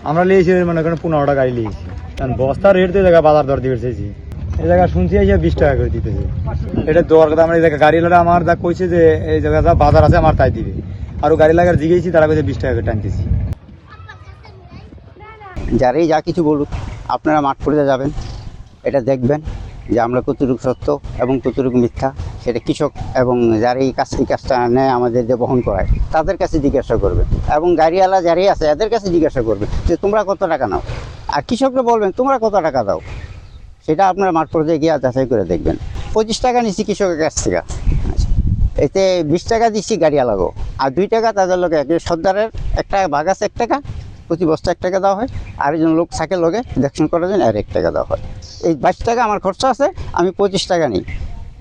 আমরা লিয়েছি মনে করেন 15টা গাড়ি লিয়েছি, কারণ বস্তার রেট তো এই জায়গায় বাজার দর দিয়ে বেড়েছি। এই জায়গা শুনছি এসে 20 টাকা করে দিতেছে। এটা দেওয়ার কথা আমরা এই জায়গায় গাড়ি লাগা আমার যা কইছে যে এই জায়গা যা বাজার আছে আমার তাই দিবে, আর গাড়ি লাগার জিগেছি তারা কইছে 20 টাকা করে টানতেছি। যারাই যা কিছু বলুক, আপনারা মাঠ পর্যায়ে যাবেন, এটা দেখবেন যে আমরা কতটুকু সত্য এবং কতটুকু মিথ্যা, সেটা কৃষক এবং যারা এই কাজটা নেয় আমাদের যে বহন করায় তাদের কাছে জিজ্ঞাসা করবে, এবং গাড়িওয়ালা যারাই আছে এদের কাছে জিজ্ঞাসা করবে যে তোমরা কত টাকা নাও, আর কৃষকরা বলবেন তোমরা কত টাকা দাও। সেটা আপনারা মাঠ পর্যায়ে গিয়ে যাচাই করে দেখবেন। 25 টাকা নিচ্ছি কৃষকের কাছ থেকে, এতে 20 টাকা দিচ্ছি গাড়িওয়ালাগো, আর 2 টাকা তাদের লোকে সর্দারের একটা ভাগ আছে 1 টাকা, প্রতি বস্তা 1 টাকা দেওয়া হয়, আর একজন লোক থাকে লোকে দেখশন করার জন্য আর 1 টাকা দেওয়া হয়। এই 22 টাকা আমার খরচা আছে, আমি 25 টাকা নিই।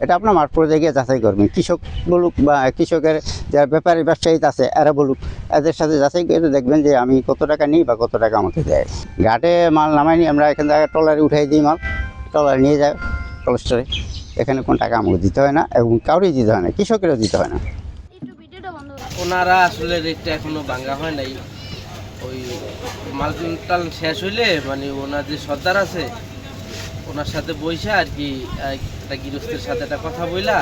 এটা আপনার মাঠ পর্যায়ে গিয়ে যাচাই করবেন, কৃষক বলুক বা কৃষকের যারা ব্যাপারী ব্যবসায়ী আছে এরা বলুক, এদের সাথে যাচাই করে দেখবেন যে আমি কত টাকা নিই বা কত টাকা আমাকে দেয়। ঘাটে মাল নামাইনি, আমরা এখান থেকে ট্রলারে উঠাই দিই মাল, ট্রলারে নিয়ে যায় কলেস্টারে, এখানে কোনো টাকা আমাকে দিতে হয় না এবং কাউরেই দিতে হয় না, কৃষকেরও দিতে হয় না। ওনারা আসলে রেটটা এখনো ভাঙা হয় নাই, ওই মাল টাল শেষ হইলে মানে ওনার যে সর্দার আছে ওনার সাথে বইসা আর কি একটা গৃহস্থের সাথে একটা কথা বইলা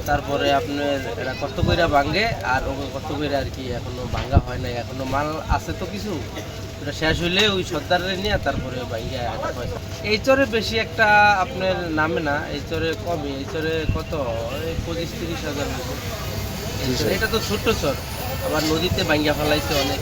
তারপরে আপনার এটা কত কইরা ভাঙে, আর ও কত কইরা আর কি এখনো ভাঙা হয় নাই, এখনো মাল আছে তো কিছু, এটা শেষ হইলে ওই সর্দারে নিয়ে তারপরে ভাঙ্গা হয়। এই চরে বেশি একটা আপনার নামে না, এই চরে কমই, এই চরে কত 25-30 হাজার মতো। এটা তো ছোট্ট চর, আবার নদীতে ভাঙ্গা ফেলাইছে অনেক।